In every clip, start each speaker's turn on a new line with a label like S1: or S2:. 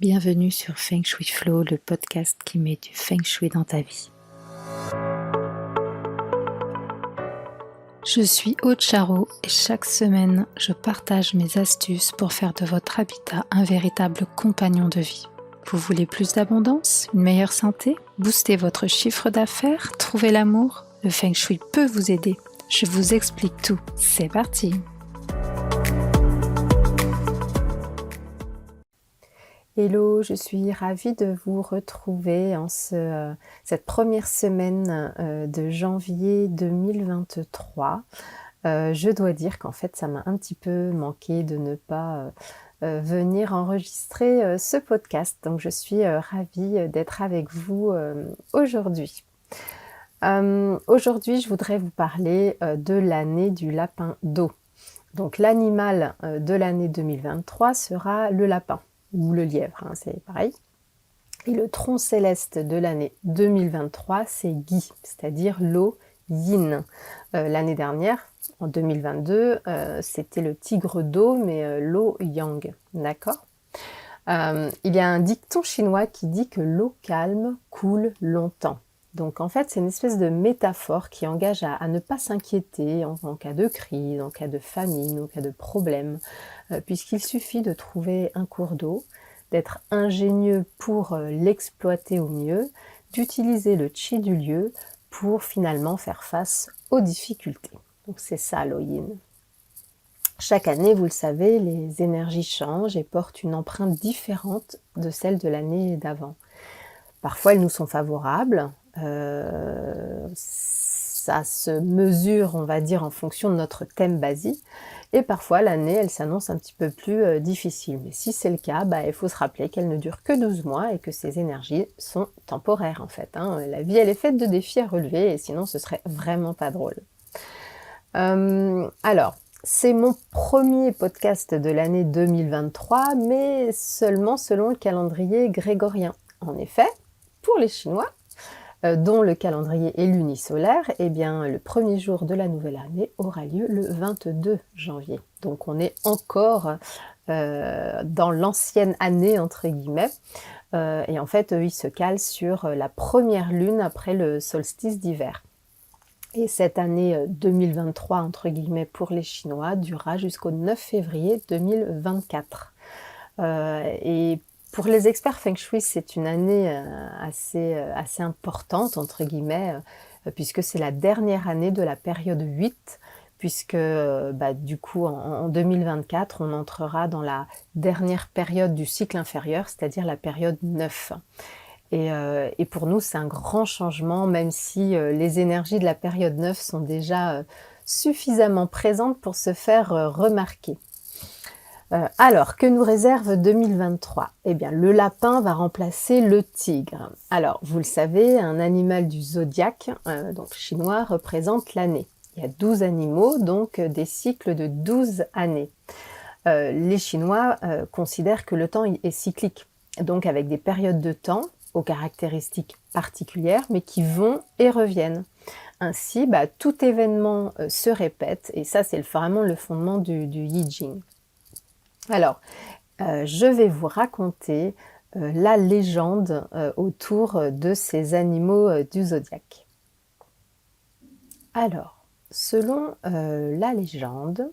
S1: Bienvenue sur Feng Shui Flow, le podcast qui met du Feng Shui dans ta vie. Je suis Aude Charot et chaque semaine, je partage mes astuces pour faire de votre habitat un véritable compagnon de vie. Vous voulez plus d'abondance, une meilleure santé, booster votre chiffre d'affaires, trouver l'amour? Le Feng Shui peut vous aider. Je vous explique tout. C'est parti! Hello, je suis ravie de vous retrouver en cette première semaine de janvier 2023. Je dois dire qu'en fait, ça m'a un petit peu manqué de ne pas venir enregistrer ce podcast. Donc, je suis ravie d'être avec vous aujourd'hui. Aujourd'hui, je voudrais vous parler de l'année du lapin d'eau. Donc, l'animal de l'année 2023 sera le lapin. Ou le lièvre, c'est pareil. Et le tronc céleste de l'année 2023, c'est Gui, c'est-à-dire l'eau yin. L'année dernière, en 2022, c'était le tigre d'eau, mais l'eau yang, d'accord. Il y a un dicton chinois qui dit que l'eau calme coule longtemps. Donc en fait, c'est une espèce de métaphore qui engage à ne pas s'inquiéter en cas de crise, en cas de famine, en cas de problème, puisqu'il suffit de trouver un cours d'eau, d'être ingénieux pour l'exploiter au mieux, d'utiliser le chi du lieu pour finalement faire face aux difficultés. Donc c'est ça l'eau yin. Chaque année, vous le savez, les énergies changent et portent une empreinte différente de celle de l'année d'avant. Parfois, elles nous sont favorables. Ça se mesure, on va dire, en fonction de notre thème basique. Et parfois, l'année, elle s'annonce un petit peu plus difficile. Mais si c'est le cas, il faut se rappeler qu'elle ne dure que 12 mois et que ces énergies sont temporaires, en fait. La vie, elle est faite de défis à relever et sinon, ce serait vraiment pas drôle. Alors, c'est mon premier podcast de l'année 2023, mais seulement selon le calendrier grégorien. En effet, pour les Chinois, dont le calendrier est lunisolaire, eh bien, le premier jour de la nouvelle année aura lieu le 22 janvier. Donc on est encore dans l'ancienne année, entre guillemets. Et en fait, eux, ils se calent sur la première lune après le solstice d'hiver. Et cette année 2023, entre guillemets, pour les Chinois, durera jusqu'au 9 février 2024. Et pour les experts Feng Shui, c'est une année assez importante, entre guillemets, puisque c'est la dernière année de la période 8, puisque du coup, en 2024, on entrera dans la dernière période du cycle inférieur, c'est-à-dire la période 9. Et pour nous, c'est un grand changement, même si les énergies de la période 9 sont déjà suffisamment présentes pour se faire remarquer. Alors, que nous réserve 2023 ? Eh bien, le lapin va remplacer le tigre. Alors, vous le savez, un animal du zodiaque, donc chinois, représente l'année. Il y a 12 animaux, donc des cycles de 12 années. Les Chinois considèrent que le temps est cyclique, donc avec des périodes de temps aux caractéristiques particulières, mais qui vont et reviennent. Ainsi, tout événement se répète, et ça, c'est vraiment le fondement du Yi Jing. Alors, je vais vous raconter la légende autour de ces animaux du zodiaque. Alors, selon la légende,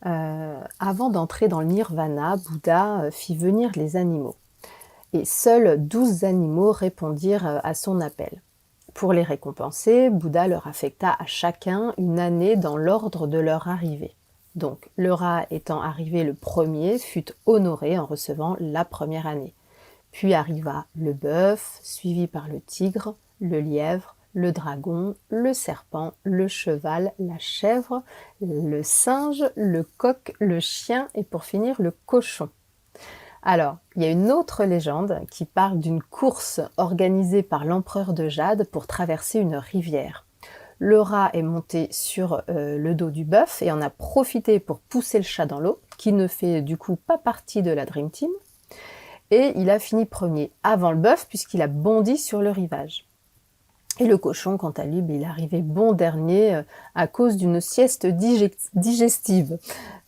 S1: avant d'entrer dans le nirvana, Bouddha fit venir les animaux. Et seuls 12 animaux répondirent à son appel. Pour les récompenser, Bouddha leur affecta à chacun une année dans l'ordre de leur arrivée. Donc, le rat étant arrivé le premier, fut honoré en recevant la première année. Puis arriva le bœuf, suivi par le tigre, le lièvre, le dragon, le serpent, le cheval, la chèvre, le singe, le coq, le chien et pour finir le cochon. Alors, il y a une autre légende qui parle d'une course organisée par l'empereur de Jade pour traverser une rivière. Le rat est monté sur le dos du bœuf et en a profité pour pousser le chat dans l'eau, qui ne fait du coup pas partie de la Dream Team. Et il a fini premier avant le bœuf puisqu'il a bondi sur le rivage. Et le cochon, quant à lui, il est arrivé bon dernier à cause d'une sieste digestive.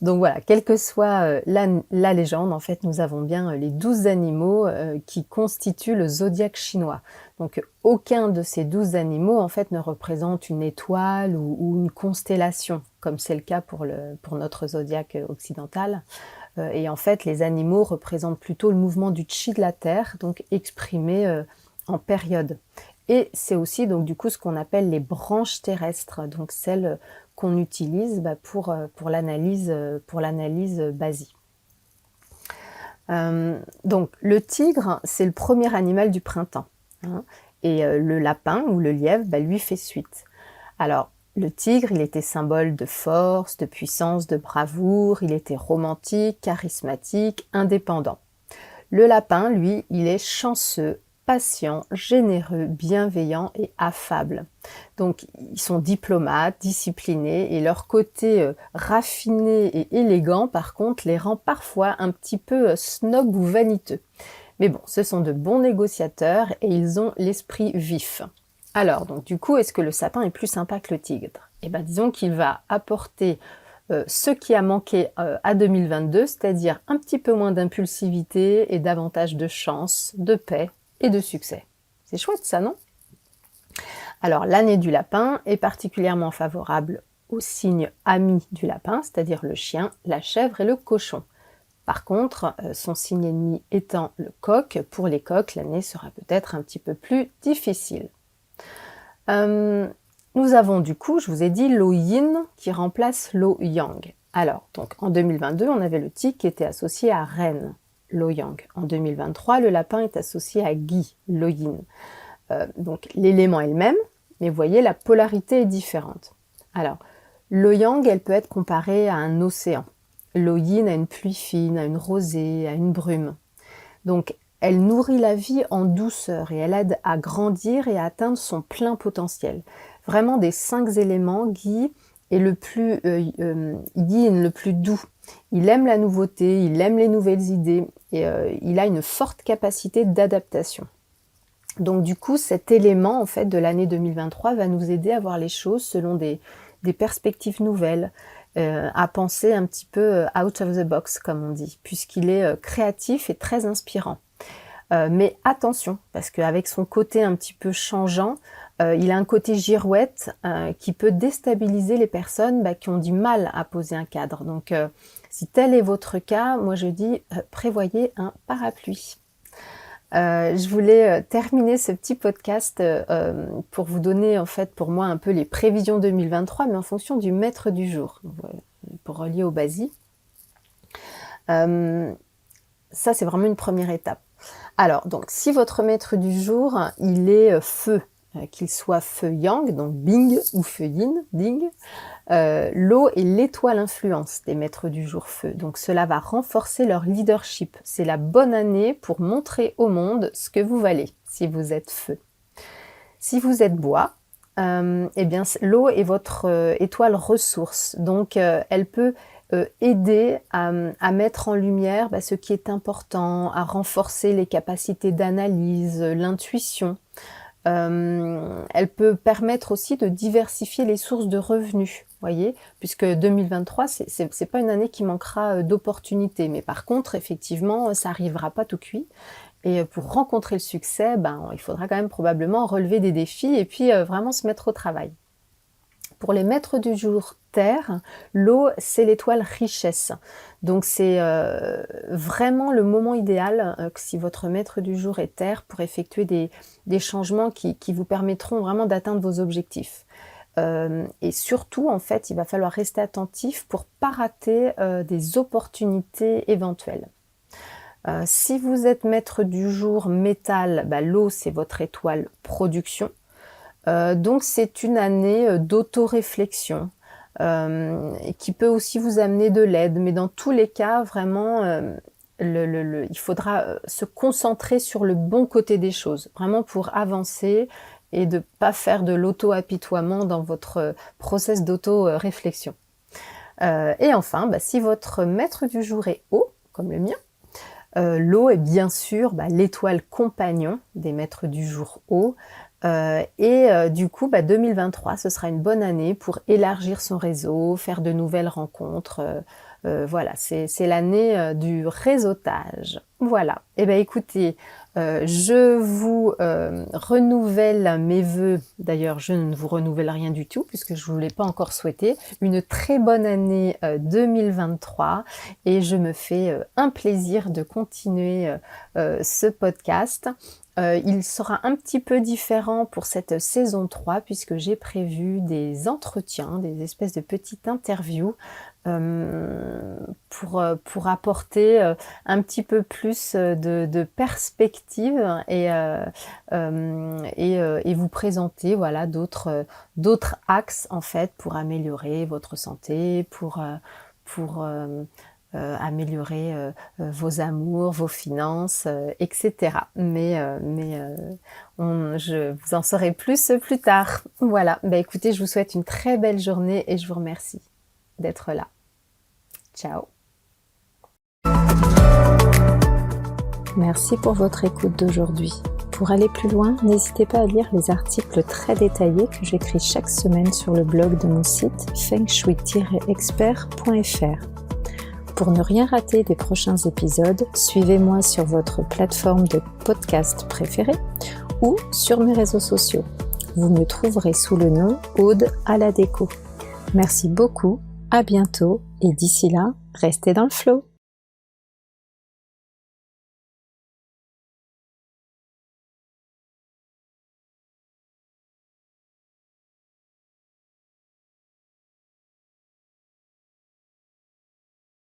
S1: Donc voilà, quelle que soit la légende, en fait, nous avons bien les 12 animaux qui constituent le zodiaque chinois. Donc aucun de ces 12 animaux, en fait, ne représente une étoile ou une constellation, comme c'est le cas pour notre zodiaque occidental. Et en fait, les animaux représentent plutôt le mouvement du chi de la Terre, donc exprimé en période. Et c'est aussi donc du coup ce qu'on appelle les branches terrestres, donc celles qu'on utilise pour l'analyse basique. Donc le tigre, c'est le premier animal du printemps, hein, et le lapin ou le lièvre lui fait suite. Alors le tigre, il était symbole de force, de puissance, de bravoure, il était romantique, charismatique, indépendant. Le lapin, lui, il est chanceux, patient, généreux, bienveillant et affable. Donc, ils sont diplomates, disciplinés, et leur côté raffiné et élégant, par contre, les rend parfois un petit peu snob ou vaniteux. Mais bon, ce sont de bons négociateurs et ils ont l'esprit vif. Alors, donc du coup, est-ce que le sapin est plus sympa que le tigre? Eh bien, disons qu'il va apporter ce qui a manqué à 2022, c'est-à-dire un petit peu moins d'impulsivité et davantage de chance, de paix et de succès. C'est chouette ça, non? Alors l'année du lapin est particulièrement favorable aux signes amis du lapin, c'est-à-dire le chien, la chèvre et le cochon. Par contre, son signe ennemi étant le coq, pour les coqs, l'année sera peut-être un petit peu plus difficile. Nous avons du coup, je vous ai dit, l'eau yin qui remplace l'eau yang. Alors, donc en 2022, on avait le tigre qui était associé à Ren, l'eau yang. En 2023, le lapin est associé à Gui, l'eau yin. Donc l'élément est le même, mais vous voyez, la polarité est différente. Alors, l'eau yang, elle peut être comparée à un océan. L'eau yin à une pluie fine, à une rosée, à une brume. Donc, elle nourrit la vie en douceur et elle aide à grandir et à atteindre son plein potentiel. Vraiment des 5 éléments, Guy est le plus yin, le plus doux. Il aime la nouveauté, il aime les nouvelles idées et il a une forte capacité d'adaptation. Donc du coup, cet élément en fait de l'année 2023 va nous aider à voir les choses selon des perspectives nouvelles, à penser un petit peu out of the box comme on dit, puisqu'il est créatif et très inspirant. Mais attention, parce qu'avec son côté un petit peu changeant, il a un côté girouette qui peut déstabiliser les personnes qui ont du mal à poser un cadre. Donc si tel est votre cas, moi je dis prévoyez un parapluie. Je voulais terminer ce petit podcast pour vous donner en fait pour moi un peu les prévisions 2023, mais en fonction du maître du jour, pour relier au basique. Ça c'est vraiment une première étape. Alors donc si votre maître du jour il est feu, qu'il soit feu yang, donc bing, ou feu yin, ding, l'eau est l'étoile influence des maîtres du jour feu, donc cela va renforcer leur leadership. C'est la bonne année pour montrer au monde ce que vous valez, si vous êtes feu. Si vous êtes bois, eh bien l'eau est votre étoile ressource, donc elle peut aider à mettre en lumière ce qui est important, à renforcer les capacités d'analyse, l'intuition. Elle peut permettre aussi de diversifier les sources de revenus, voyez, puisque 2023, c'est pas une année qui manquera d'opportunités, mais par contre, effectivement, ça arrivera pas tout cuit. Et pour rencontrer le succès, il faudra quand même probablement relever des défis et puis vraiment se mettre au travail. Pour les maîtres du jour terre, l'eau, c'est l'étoile richesse. Donc c'est vraiment le moment idéal si votre maître du jour est terre pour effectuer des changements qui vous permettront vraiment d'atteindre vos objectifs. Et surtout, en fait, il va falloir rester attentif pour ne pas rater des opportunités éventuelles. Si vous êtes maître du jour métal, l'eau, c'est votre étoile production. Donc c'est une année d'auto-réflexion qui peut aussi vous amener de l'aide, mais dans tous les cas, vraiment, il faudra se concentrer sur le bon côté des choses, vraiment pour avancer et de ne pas faire de l'auto-apitoiement dans votre process d'auto-réflexion. Et enfin, si votre maître du jour est eau, comme le mien, L'eau est bien sûr l'étoile compagnon des maîtres du jour eau. Du coup, 2023, ce sera une bonne année pour élargir son réseau, faire de nouvelles rencontres. Voilà, c'est l'année du réseautage. Voilà. Eh bien, écoutez, je vous renouvelle mes vœux. D'ailleurs, je ne vous renouvelle rien du tout puisque je ne vous l'ai pas encore souhaité. Une très bonne année 2023 et je me fais un plaisir de continuer ce podcast. Il sera un petit peu différent pour cette saison 3 puisque j'ai prévu des entretiens, des espèces de petites interviews pour apporter un petit peu plus de perspective et vous présenter voilà d'autres axes en fait pour améliorer votre santé, pour améliorer vos amours, vos finances, etc. Je vous en saurai plus tard. Voilà, écoutez, je vous souhaite une très belle journée et je vous remercie d'être là. Ciao.
S2: Merci pour votre écoute d'aujourd'hui. Pour aller plus loin, n'hésitez pas à lire les articles très détaillés que j'écris chaque semaine sur le blog de mon site fengshui-expert.fr. Pour ne rien rater des prochains épisodes, suivez-moi sur votre plateforme de podcast préférée ou sur mes réseaux sociaux. Vous me trouverez sous le nom Aude à la déco. Merci beaucoup, à bientôt et d'ici là, restez dans le flow.